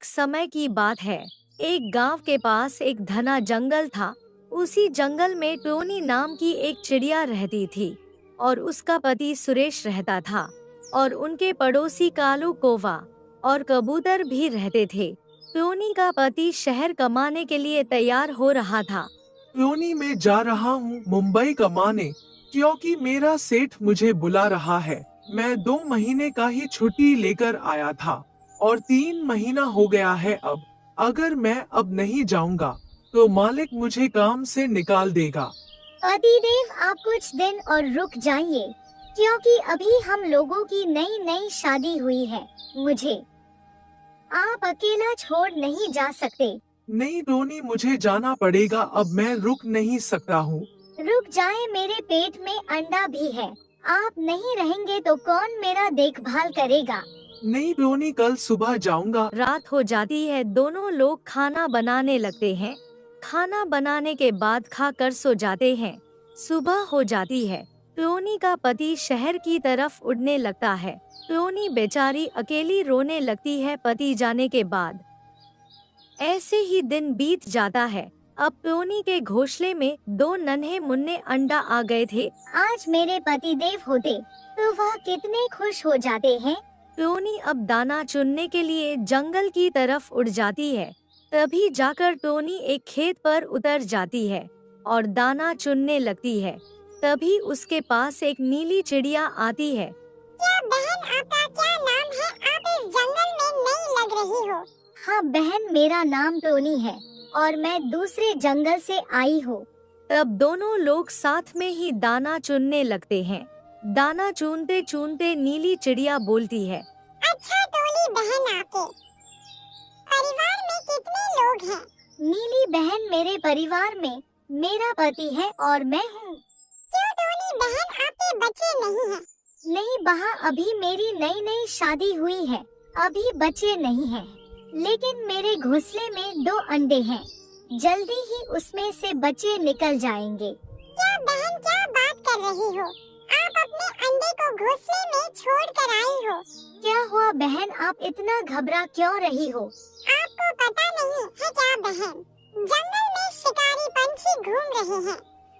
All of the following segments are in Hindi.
एक समय की बात है। एक गांव के पास एक घना जंगल था। उसी जंगल में टोनी नाम की एक चिड़िया रहती थी और उसका पति सुरेश रहता था और उनके पड़ोसी कालू कौवा और कबूतर भी रहते थे। टोनी का पति शहर कमाने के लिए तैयार हो रहा था। टोनी, मैं जा रहा हूँ मुंबई कमाने, क्योंकि मेरा सेठ मुझे बुला रहा है। मैं 2 महीने का ही छुट्टी लेकर आया था और 3 महीना हो गया है अब। अगर मैं अब नहीं जाऊंगा तो मालिक मुझे काम से निकाल देगा। पतिदेव, आप कुछ दिन और रुक जाइए, क्योंकि अभी हम लोगों की नई नई शादी हुई है। मुझे आप अकेला छोड़ नहीं जा सकते। नहीं टोनी, मुझे जाना पड़ेगा, अब मैं रुक नहीं सकता हूँ। रुक जाए, मेरे पेट में अंडा भी है। आप नहीं रहेंगे तो कौन मेरा देखभाल करेगा? नहीं टोनी, कल सुबह जाऊंगा। रात हो जाती है। दोनों लोग खाना बनाने लगते हैं। खाना बनाने के बाद खाकर सो जाते हैं। सुबह हो जाती है। टोनी का पति शहर की तरफ उड़ने लगता है। टोनी बेचारी अकेली रोने लगती है पति जाने के बाद। ऐसे ही दिन बीत जाता है। अब टोनी के घोंसले में 2 नन्हे मुन्ने अंडा आ गए थे। आज मेरे पतिदेव होते तो वह कितने खुश हो जाते हैं। टोनी अब दाना चुनने के लिए जंगल की तरफ उड़ जाती है। तभी जाकर टोनी एक खेत पर उतर जाती है और दाना चुनने लगती है। तभी उसके पास एक नीली चिड़िया आती है। क्या बहन, आपका क्या नाम है? आप इस जंगल में नई लग रही हो। हाँ बहन, मेरा नाम टोनी है और मैं दूसरे जंगल से आई हूँ। तब दोनों लोग साथ में ही दाना चुनने लगते हैं। दाना चुनते चुनते नीली चिड़िया बोलती है, अच्छा टोनी बहन, आपके परिवार में कितने लोग हैं? नीली बहन, मेरे परिवार में मेरा पति है और मैं हूँ। क्यों टोनी बहन, आपके बच्चे नहीं हैं? नहीं बहा, अभी मेरी नई नई शादी हुई है, अभी बच्चे नहीं हैं। लेकिन मेरे घोंसले में 2 अंडे हैं, जल्दी ही उसमें से बच्चे निकल जाएंगे। क्या बहन, क्या बात कर रही हो? आप अपने अंडे को घोंसले में छोड़ कर आई हो। क्या हुआ बहन, आप इतना घबरा क्यों रही हो? आपको पता नहीं है क्या बहन, जंगल में शिकारी पंछी घूम रहे हैं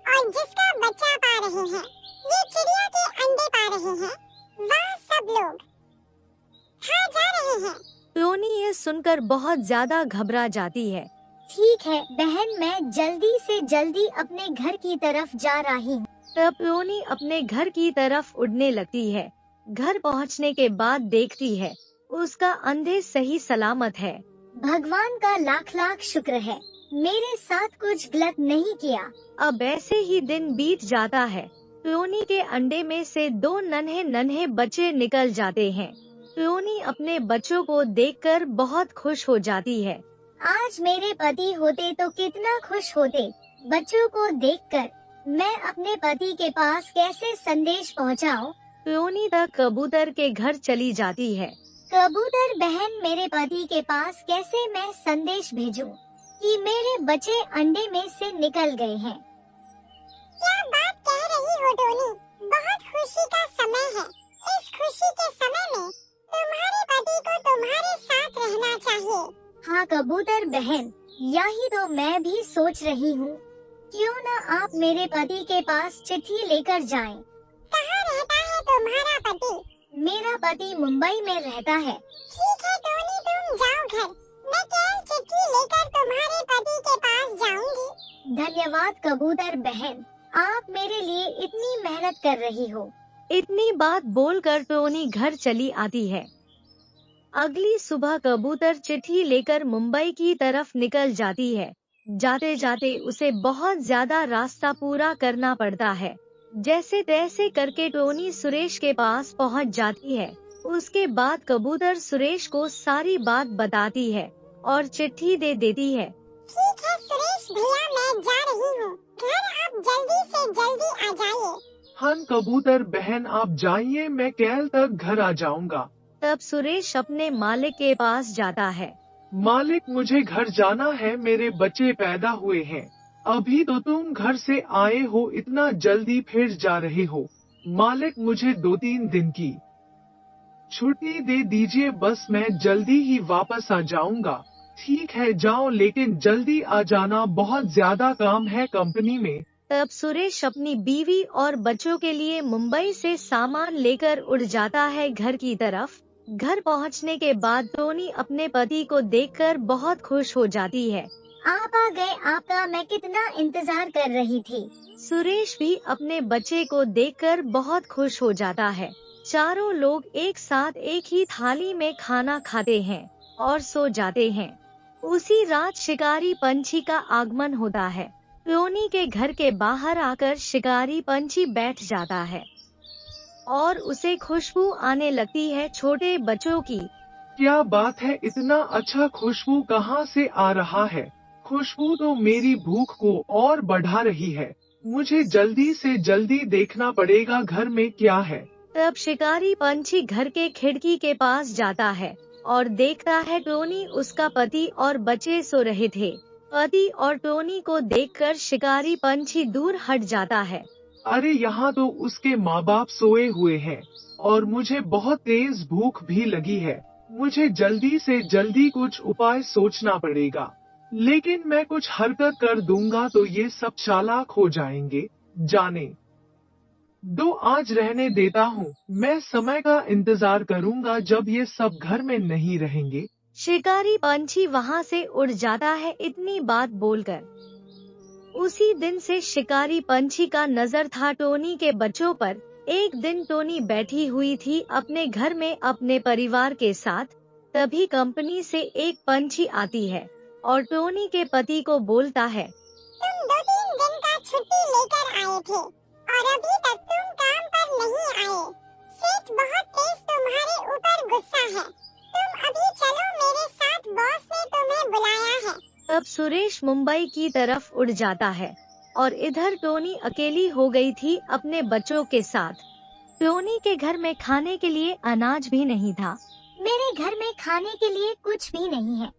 और जिसका बच्चा पा रहे हैं, ये चिड़िया के अंडे पा रहे हैं। वह सब लोग खा जा रहे हैं। टोनी ये सुनकर बहुत ज्यादा घबरा जाती है। ठीक है बहन, मैं जल्दी से जल्दी अपने घर की तरफ जा रही हूँ। तब टोनी अपने घर की तरफ उड़ने लगती है। घर पहुंचने के बाद देखती है उसका अंडे सही सलामत है। भगवान का लाख लाख शुक्र है, मेरे साथ कुछ गलत नहीं किया। अब ऐसे ही दिन बीत जाता है। टोनी के अंडे में से 2 नन्हे नन्हे बच्चे निकल जाते हैं। टोनी अपने बच्चों को देखकर बहुत खुश हो जाती है। आज मेरे पति होते तो कितना खुश होते। बच्चों को देखकर मैं अपने पति के पास कैसे संदेश पहुंचाऊं? टोनी तक कबूतर के घर चली जाती है। कबूतर बहन, मेरे पति के पास कैसे मैं संदेश भेजूं कि मेरे बच्चे अंडे में से निकल गए हैं? क्या बात कह रही हो टोनी, बहुत खुशी का समय है। इस खुशी के समय में तुम्हारे पति को तुम्हारे साथ रहना चाहिए। हाँ कबूतर बहन, यही तो मैं भी सोच रही हूँ। क्यों ना आप मेरे पति के पास चिट्ठी लेकर जाएं। कहाँ रहता है तुम्हारा पति? मेरा पति मुंबई में रहता है। ठीक है टोनी, तुम जाओ घर, मैं कल चिट्ठी लेकर तुम्हारे पति के पास जाऊंगी। धन्यवाद कबूतर बहन, आप मेरे लिए इतनी मेहनत कर रही हो। इतनी बात बोलकर टोनी घर चली आती है। अगली सुबह कबूतर चिट्ठी लेकर मुंबई की तरफ निकल जाती है। जाते जाते उसे बहुत ज्यादा रास्ता पूरा करना पड़ता है। जैसे तैसे करके टोनी सुरेश के पास पहुंच जाती है। उसके बाद कबूतर सुरेश को सारी बात बताती है और चिट्ठी दे देती है। ठीक है सुरेश भैया, मैं जा रही हूँ घर, आप जल्दी से जल्दी आ जाइए। हाँ कबूतर बहन, आप जाइए, मैं कल तक घर आ जाऊंगा। तब सुरेश अपने मालिक के पास जाता है। मालिक, मुझे घर जाना है, मेरे बच्चे पैदा हुए हैं। अभी तो तुम घर से आए हो, इतना जल्दी फिर जा रहे हो। मालिक, मुझे 2-3 दिन की छुट्टी दे दीजिए, बस मैं जल्दी ही वापस आ जाऊंगा। ठीक है जाओ, लेकिन जल्दी आ जाना, बहुत ज्यादा काम है कंपनी में। तब सुरेश अपनी बीवी और बच्चों के लिए मुंबई से सामान लेकर उड़ जाता है घर की तरफ। घर पहुंचने के बाद टोनी अपने पति को देखकर बहुत खुश हो जाती है। आप आ गए, आपका मैं कितना इंतजार कर रही थी। सुरेश भी अपने बच्चे को देखकर बहुत खुश हो जाता है। चारों लोग एक साथ एक ही थाली में खाना खाते हैं और सो जाते हैं। उसी रात शिकारी पंछी का आगमन होता है। टोनी के घर के बाहर आकर शिकारी पंछी बैठ जाता है और उसे खुशबू आने लगती है छोटे बच्चों की। क्या बात है, इतना अच्छा खुशबू कहाँ से आ रहा है? खुशबू तो मेरी भूख को और बढ़ा रही है। मुझे जल्दी से जल्दी देखना पड़ेगा घर में क्या है। तब शिकारी पंछी घर के खिड़की के पास जाता है और देखता है टोनी, उसका पति और बच्चे सो रहे थे। पति और टोनी को देखकर शिकारी पंछी दूर हट जाता है। अरे यहाँ तो उसके माँ बाप सोए हुए हैं और मुझे बहुत तेज भूख भी लगी है। मुझे जल्दी से जल्दी कुछ उपाय सोचना पड़ेगा, लेकिन मैं कुछ हरकत कर दूंगा तो ये सब चालाक हो जाएंगे। जाने दो, आज रहने देता हूँ। मैं समय का इंतजार करूंगा जब ये सब घर में नहीं रहेंगे। शिकारी पंछी वहाँ से उड़ जाता है इतनी बात बोलकर। उसी दिन से शिकारी पंछी का नजर था टोनी के बच्चों पर। एक दिन टोनी बैठी हुई थी अपने घर में अपने परिवार के साथ। तभी कंपनी से एक पंछी आती है और टोनी के पति को बोलता है, तुम 2-3 दिन का छुट्टी लेकर आए थे और अभी तक तुम काम पर नहीं आए। सेठ बहुत तेज तुम्हारे ऊपर गुस्सा है। तुम अभी चलो मेरे साथ, बॉस ने तुम्हें बुलाया है। तब सुरेश मुंबई की तरफ उड़ जाता है और इधर टोनी अकेली हो गई थी अपने बच्चों के साथ। टोनी के घर में खाने के लिए अनाज भी नहीं था। मेरे घर में खाने के लिए कुछ भी नहीं है।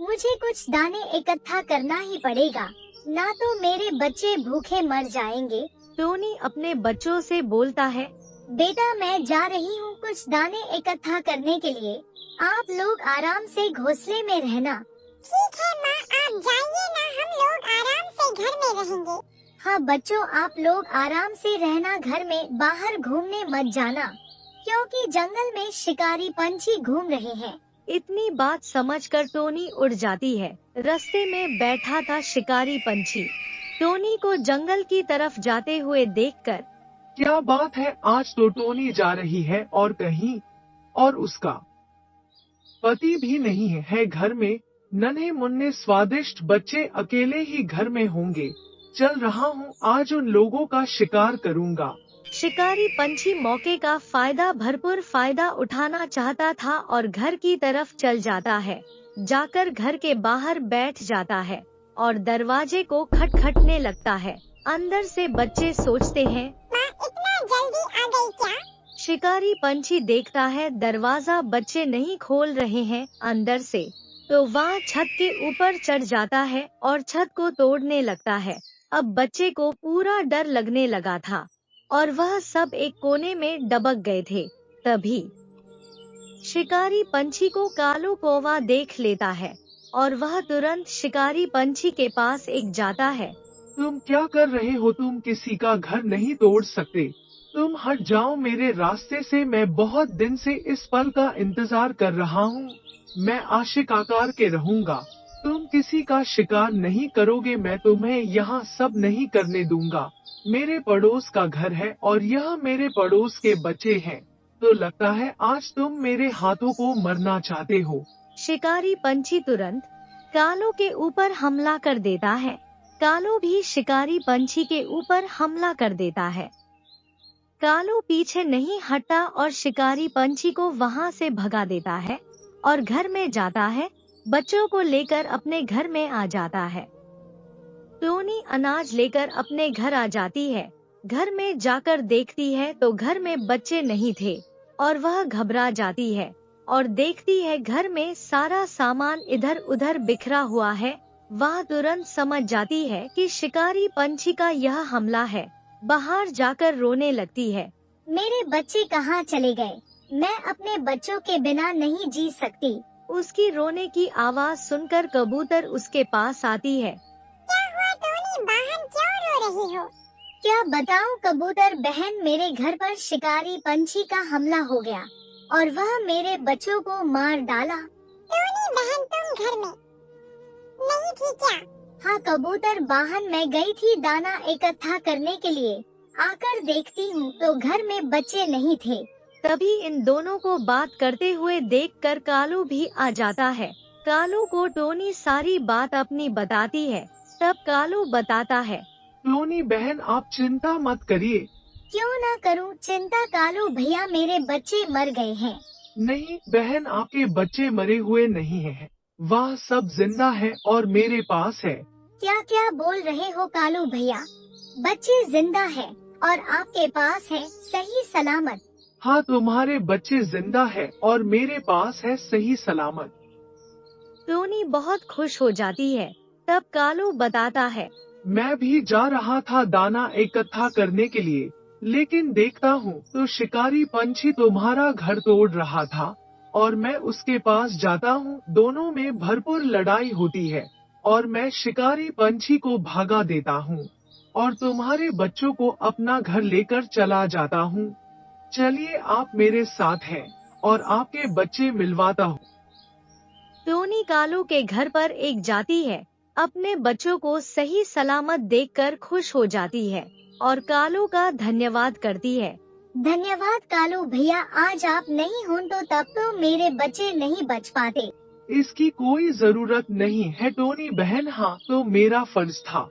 मुझे कुछ दाने इकट्ठा करना ही पड़ेगा, ना तो मेरे बच्चे भूखे मर जाएंगे। टोनी अपने बच्चों से बोलता है, बेटा मैं जा रही हूँ कुछ दाने इकट्ठा करने के लिए। आप लोग आराम से घोंसले में रहना। ठीक है माँ, आप जाइए ना, हम लोग आराम से घर में रहेंगे। हाँ बच्चों, आप लोग आराम से रहना घर में, बाहर घूमने मत जाना क्योंकि जंगल में शिकारी पंछी घूम रहे हैं। इतनी बात समझकर टोनी उड़ जाती है। रास्ते में बैठा था शिकारी पंछी। टोनी को जंगल की तरफ जाते हुए देखकर, क्या बात है, आज तो टोनी जा रही है और कहीं और उसका पति भी नहीं है घर में। नन्हे मुन्ने स्वादिष्ट बच्चे अकेले ही घर में होंगे। चल रहा हूँ, आज उन लोगों का शिकार करूँगा। शिकारी पंछी मौके का भरपूर फायदा उठाना चाहता था और घर की तरफ चल जाता है। जाकर घर के बाहर बैठ जाता है और दरवाजे को खटखटने लगता है। अंदर से बच्चे सोचते हैं, माँ इतना जल्दी आ गई क्या? शिकारी पंछी देखता है दरवाजा बच्चे नहीं खोल रहे हैं अंदर से, तो वह छत के ऊपर चढ़ जाता है और छत को तोड़ने लगता है। अब बच्चे को पूरा डर लगने लगा था और वह सब एक कोने में दबक गए थे। तभी शिकारी पंछी को कालू कौवा देख लेता है और वह तुरंत शिकारी पंछी के पास जाता है। तुम क्या कर रहे हो? तुम किसी का घर नहीं तोड़ सकते। तुम हट जाओ मेरे रास्ते से। मैं बहुत दिन से इस पल का इंतजार कर रहा हूँ। मैं आशिक आकार के रहूंगा। तुम किसी का शिकार नहीं करोगे। मैं तुम्हें यहाँ सब नहीं करने दूंगा। मेरे पड़ोस का घर है और यह मेरे पड़ोस के बच्चे हैं। तो लगता है आज तुम मेरे हाथों को मरना चाहते हो। शिकारी पंछी तुरंत कालू के ऊपर हमला कर देता है। कालू भी शिकारी पंछी के ऊपर हमला कर देता है। कालू पीछे नहीं हटता और शिकारी पंछी को वहाँ से भगा देता है और घर में जाता है। बच्चों को लेकर अपने घर में आ जाता है। टोनी अनाज लेकर अपने घर आ जाती है। घर में जाकर देखती है तो घर में बच्चे नहीं थे और वह घबरा जाती है और देखती है घर में सारा सामान इधर उधर बिखरा हुआ है। वह तुरंत समझ जाती है कि शिकारी पंछी का यह हमला है। बाहर जाकर रोने लगती है। मेरे बच्चे कहाँ चले गए? मैं अपने बच्चों के बिना नहीं जी सकती। उसकी रोने की आवाज सुनकर कबूतर उसके पास आती है। क्या हुआ टोनी बहन, क्यों रो रही हो? क्या बताऊं कबूतर बहन, मेरे घर पर शिकारी पंछी का हमला हो गया और वह मेरे बच्चों को मार डाला। टोनी बहन, तुम घर में नहीं थी क्या? हाँ कबूतर बहन, मैं गई थी दाना इकट्ठा करने के लिए। आकर देखती हूँ तो घर में बच्चे नहीं थे। तभी इन दोनों को बात करते हुए देखकर कालू भी आ जाता है। कालू को टोनी सारी बात अपनी बताती है। तब कालू बताता है। टोनी बहन, आप चिंता मत करिए। क्यों ना करूं चिंता कालू भैया, मेरे बच्चे मर गए हैं। नहीं बहन, आपके बच्चे मरे हुए नहीं हैं। वह सब जिंदा है और मेरे पास है। क्या क्या बोल रहे हो कालू भैया? बच्चे जिंदा है और आपके पास है सही सलामत? हाँ, तुम्हारे बच्चे जिंदा है और मेरे पास है सही सलामत। टोनी बहुत खुश हो जाती है। तब कालू बताता है। मैं भी जा रहा था दाना इकट्ठा करने के लिए, लेकिन देखता हूँ तो शिकारी पंछी तुम्हारा घर तोड़ रहा था और मैं उसके पास जाता हूँ। दोनों में भरपूर लड़ाई होती है और मैं शिकारी पंछी को भगा देता हूँ और तुम्हारे बच्चों को अपना घर लेकर चला जाता हूँ। चलिए, आप मेरे साथ हैं और आपके बच्चे मिलवाता हूँ। टोनी कालू के घर पर एक जाती है। अपने बच्चों को सही सलामत देखकर खुश हो जाती है और कालू का धन्यवाद करती है। धन्यवाद कालू भैया, आज आप नहीं हो तो तब तो मेरे बच्चे नहीं बच पाते। इसकी कोई जरूरत नहीं है टोनी बहन, हाँ तो मेरा फर्ज था।